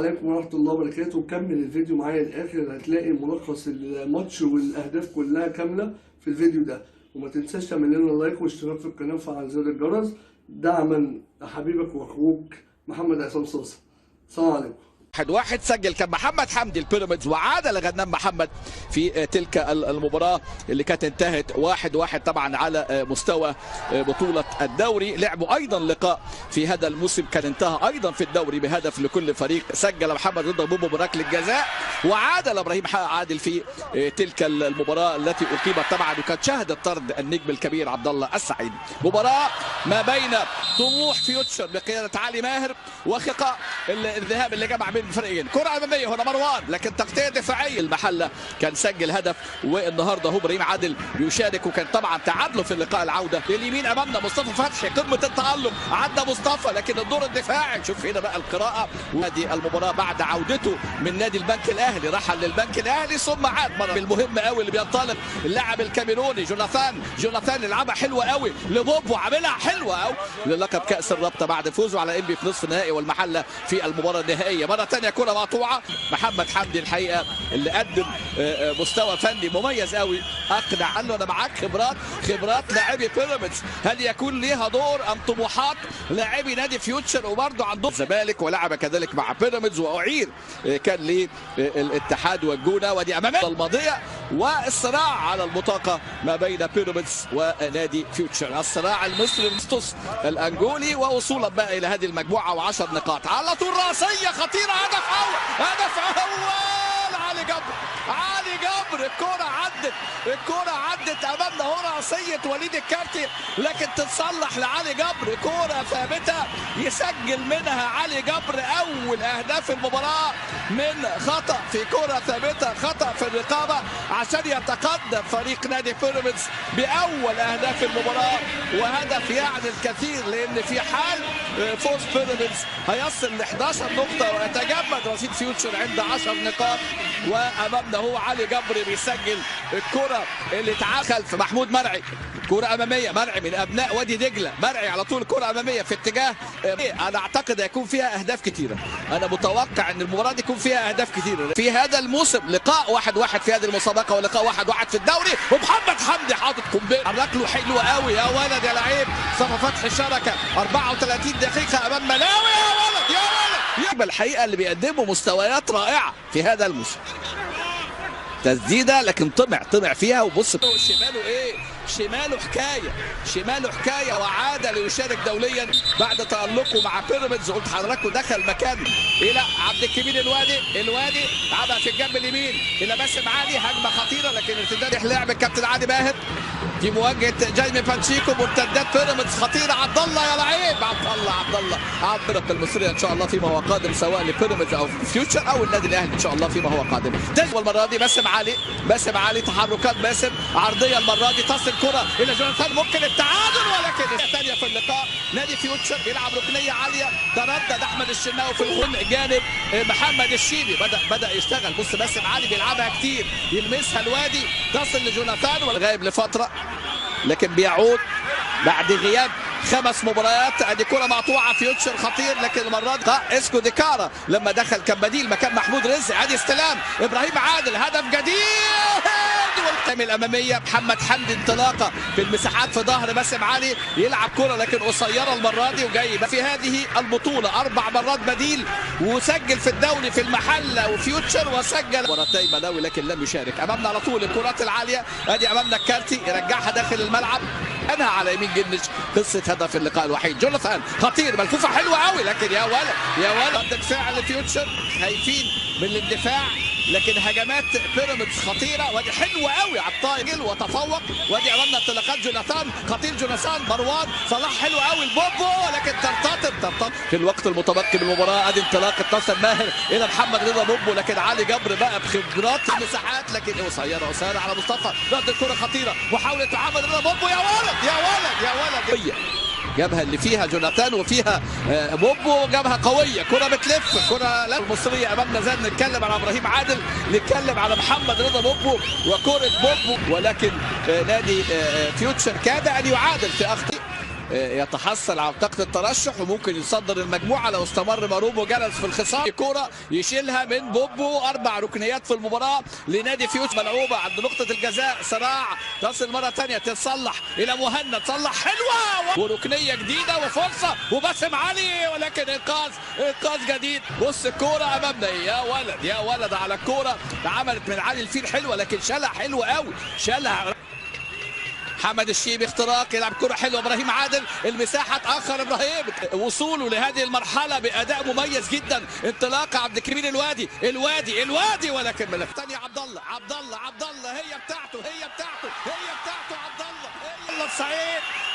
عليكم ورحمة الله وبركاته. كمل الفيديو معايا للآخر، هتلاقي ملخص الماتش والأهداف كلها كاملة في الفيديو ده. وما تنساش تعمل لنا لايك واشتراك في القناة وفعل زر الجرس دعما حبيبك وأخوك محمد عصام صوصة. السلام عليكم. 1-1 سجل كان محمد حمدي البيراميدز وعاد لغنام محمد في تلك المباراة اللي كانت انتهت 1-1 طبعا على مستوى بطولة الدوري. لعبوا ايضا لقاء في هذا الموسم كان انتهى ايضا في الدوري بهدف لكل فريق. سجل محمد رضا بوبو بركله جزاء وعاد ابراهيم عادل في تلك المباراة التي اقيمت طبعا وكانت شهدت طرد النجم الكبير عبد الله السعيد. مباراة ما بين طموح فيوتشر بقيادة علي ماهر وخقاء الذهاب اللي جمع بين الفريقين. كرة أمامية هنا مروان لكن تغطية دفاعية. المحلة كان سجل هدف والنهارده هو ابراهيم عادل بيشارك وكان طبعا تعادله في اللقاء العودة. اليمين أمامنا مصطفى فتحي قمة التألق عدى مصطفى لكن الدور الدفاعي. شوف هنا بقى القراءة. وهذه المباراة بعد عودته من نادي البنك الأهلي رحل للبنك الأهلي ثم عاد مرة. المهم قوي اللي بينطلق اللاعب الكاميروني جوناثان يلعبها حلوة قوي لبوبو عاملها حلوة قوي للقب كأس الرابطة بعد فوزه على انبي في نصف النهائي والمحلة في المباراة النهائية. مرة ثانية كرة مقطوعة. محمد حمدي الحقيقة اللي قدم مستوى فني مميز قوي اقنع. قال له انا معاك خبرات لاعبي بيراميدز، هل يكون ليها دور ام طموحات لاعبي نادي فيوتشر وبرضه عندهم الزمالك ولعب كذلك مع بيراميدز واعير كان للاتحاد والجونة. ودي امامنا الماضية والصراع على البطاقة ما بين بيراميدز ونادي فيوتشر. الصراع المصري مستوس الانجولي ووصولا بقى الى هذه المجموعة و10 نقاط. على طول راسية خطيرة. هدف اول علي جبر. الكرة عدت امامنا هنا راسية وليد الكارتي لكن تتصلح لعلي جبر. كرة ثابتة يسجل منها علي جبر اول اهداف المباراة من خطأ في كرة ثابتة، خطأ في الرقابة عشان يتقدم فريق نادي بيراميدز باول اهداف المباراة. وهدف يعني الكثير لان في حال فوز بيراميدز هيصل ل 11 نقطة ويتجمد رصيد فيوتشر عند 10 نقاط. وامامنا هو علي جبر بيسجل الكرة اللي تعال في محمود مرعي. كرة أمامية مرعي من أبناء وادي دجلة. مرعي على طول كرة أمامية في اتجاه أنا أعتقد هيكون فيها أهداف كثيرة. أنا متوقع أن المباراة دي يكون فيها أهداف كثيرة في هذا الموسم. لقاء 1-1 في هذه المسابقة ولقاء 1-1 في الدوري ومحمد حمدي حاطط قنبلة. حرك له حلو قوي يا ولد يا لعيب. صفا فتحي شركة 34 دقيقة أمام ملاوي. يا ولد الحقيقة اللي بيقدموا مستويات رائعة في هذا الموسم. تسديده لكن طمع فيها وبص شماله حكايه وعاد ليشارك دوليا بعد تألقه مع بيراميدز. قلت حضراتكم دخل مكان الى عبد الكبير الوادي لعبها في الجنب اليمين الى باسم علي. هجمه خطيره لكن ارتداد لعب الكابتن علي ماهر في مواجهه جايمي بانشيكو. مرتدات بيراميدز خطيره. عبد الله يا لعيب. عبد الله الفرق المصريه ان شاء الله فيما هو قادم سواء لبيراميدز او فيوتشر او النادي الاهلي ان شاء الله فيما هو قادم. والمره دي باسم علي تحركات باسم عرضيه المره دي تصل كره الى جوناثان ممكن التعادل ولكن الثانيه في اللقاء. نادي فيوتشر بيلعب ركنيه عاليه تردد احمد الشناوي في الخن جانب محمد الشيبي بدا يشتغل. بص باسم علي بيلعبها كتير يلمسها الوادي تصل لجوناثان والغايب لفتره لكن بيعود بعد غياب 5 مباريات. ادي كره مقطوعه فيوتشر خطير لكن المره دي اسكو ديكارا لما دخل كان بديل مكان محمود رزق. ادي استلام ابراهيم عادل هدف جديد والقائمه الاماميه. محمد حمدي انطلاقه في المساحات في ظهر باسم علي يلعب كره لكن قصيره المره دي وجاي في هذه البطوله 4 مرات بديل وسجل في الدوري في المحله وفيوتشر وسجل مرتين ملاوي لكن لم يشارك. امامنا على طول الكرات العاليه. ادي امامنا الكارتي يرجعها داخل الملعب انها على يمين جنش. قصه هدف اللقاء الوحيد. جوناثان خطير ملفوفه حلوه قوي لكن يا ولد ردة فعل فيوتشر خايفين من الاندفاع لكن هجمات بيراميدز خطيره. ودي حلوه قوي على الطايل وتفوق. ودي امامنا انطلاقات جوناثان خطير. جوناثان مروان صلاح حلو قوي البوبو لكن ترتطم في الوقت المتبقي من المباراه. ادي انطلاقه ناصر ماهر الى محمد رضا بوبو لكن علي جبر بقى بخبرات المساحات لكن قصيره على مصطفى. رد الكره خطيره محاوله محمد رضا بوبو يا ولد جابها اللي فيها جوناثان وفيها بوبو جابها قويه. كره بتلف كره المصريه امامنا. زاد نتكلم على ابراهيم عادل نتكلم على محمد رضا بوبو وكره بوبو ولكن نادي فيوتشر كاد ان يعادل في اخطاء يتحصل على بطاقه الترشح وممكن يصدر المجموعه لو استمر مروب وجلس في الخصام. كوره يشيلها من بوبو، 4 ركنيات في المباراه لنادي فيوتشر ملعوبه عند نقطه الجزاء، صراع تصل مره ثانيه تصلح الى مهند، تصلح حلوه وركنيه جديده وفرصه وباسم علي، ولكن انقاذ جديد. بص الكوره امامنا، يا ولد يا ولد على الكوره، عملت من علي الفيل حلوه لكن شالها حلوه قوي، شالها محمد الشيبي، اختراق يلعب كرة حلوه، ابراهيم عادل المساحه اتاخر ابراهيم، وصوله لهذه المرحله باداء مميز جدا، انطلاقه عبد الكريم الوادي ولكن من الثانيه عبد الله هي بتاعته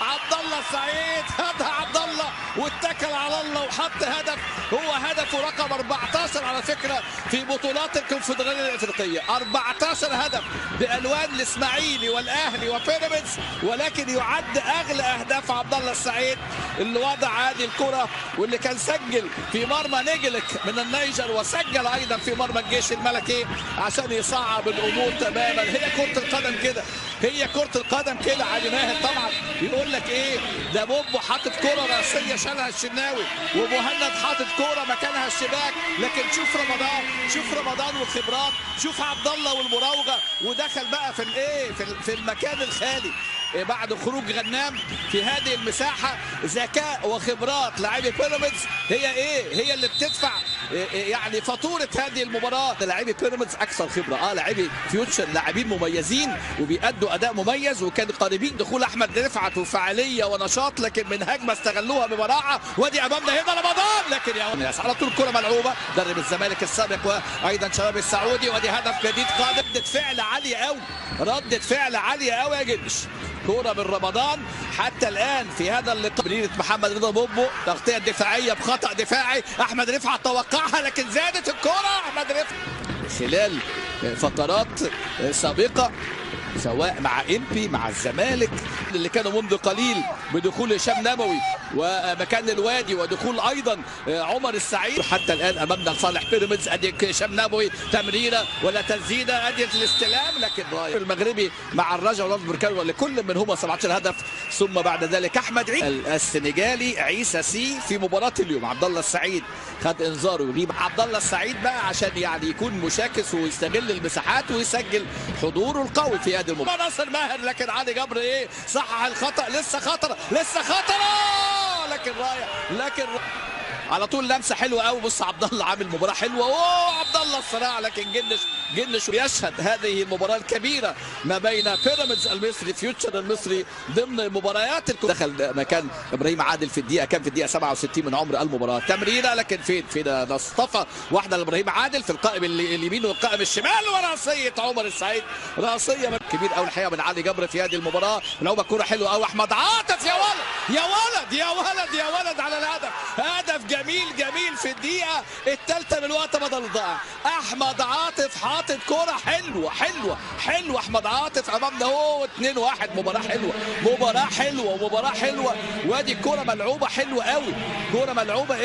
عبد الله السعيد خدها عبد الله واتكل على الله وحط هدف، هو هدفه رقم 14 على فكره في بطولات الكونفدراليه الافريقيه، 14 هدف بالوان الاسماعيلي والاهلي وبيراميدز، ولكن يعد اغلى اهداف عبد الله السعيد اللي وضع هذه الكره، واللي كان سجل في مرمى نيجلك من النيجر وسجل ايضا في مرمى الجيش الملكي عشان يصعب الامور تماما. هي كره القدم كده. علي ماهر طبعا يقول لك ايه ده، بوبو حاطط كره راسيه شالها الشناوي، ومهند حاطط كره مكانها الشباك، لكن شوف رمضان والخبرات، شوف عبد الله والمراوغه، ودخل بقى في المكان الخالي بعد خروج غنام في هذه المساحه. ذكاء وخبرات لاعبي بيراميدز هي اللي بتدفع يعني فاتوره هذه المباراه. لاعبي بيراميدز اكثر خبره، لاعبي فيوتشر لاعبين مميزين وبيأدوا اداء مميز، وكان قريبين دخول احمد رفعت وفعاليه ونشاط، لكن من هجمه استغلوها ببراعه. وادي امامنا هنا رمضان، لكن يا على طول الكره ملعوبه، مدرب الزمالك السابق وايضا شباب السعودي، وادي هدف جديد قادم. ردة فعل عاليه قوي يا جدش. كوره من رمضان حتى الان في هذا اللقاء، تمريره محمد رضا بوبو، تغطيه دفاعيه بخطا دفاعي، احمد رفعت توقعها لكن زادت الكوره. احمد رفعت خلال فترات سابقه سواء مع إمبي مع الزمالك اللي كانوا منذ قليل بدخول هشام نبوي ومكان الوادي ودخول ايضا عمر السعيد، حتى الان امامنا لصالح بيراميدز. ادي هشام نبوي تمريره ولا تسديده، ادي الاستلام، لكن المغربي مع الرجاء ونصر بركان لكل منهما 17 هدف. ثم بعد ذلك احمد السنغالي عيسى سي في مباراه اليوم. عبد الله السعيد خد انذار ويغيب عبد الله السعيد بقى عشان يعني يكون مشاكس ويستغل المساحات ويسجل حضوره القوي في هذه المباراه. ناصر ماهر، لكن علي جبر صحح الخطا، لسه خطره لكن على طول لمسه حلوه قوي. بص عبد الله عامل مباراه حلوه، عبد الله الصراع، لكن جنش يشهد هذه المباراه الكبيره ما بين بيراميدز المصري فيوتشر المصري ضمن مباريات دخل مكان ابراهيم عادل في الدقيقه 67 من عمر المباراه. تمريره لكن فين اصطفى واحده لابراهيم عادل في القائم اليمين والقائم الشمال، وراسيه عمر السعيد، راسيه كبير قوي الحقيقه من علي جبر في هذه المباراه. لعبه كوره حلوه قوي، احمد عاطف يا ولد على الهدف، هدف جميل في الدقيقة الثالثة من الوقت بدل الضائع. أحمد عاطف حاطط كرة حلوة. أحمد عاطف أمامنا اهو 2-1. مباراة حلوة. وادي الكرة ملعوبة حلوة قوي، كرة ملعوبة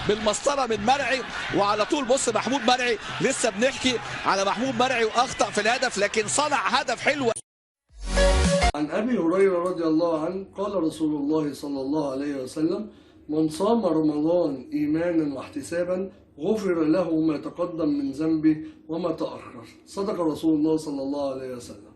بالمسطرة من مرعي، وعلى طول بص محمود مرعي، لسه بنحكي على محمود مرعي وأخطأ في الهدف لكن صنع هدف حلو. عن أبي هريرة رضي الله عنه قال رسول الله صلى الله عليه وسلم: من صام رمضان إيمانا واحتسابا غفر له ما تقدم من ذنبه وما تأخر. صدق رسول الله صلى الله عليه وسلم.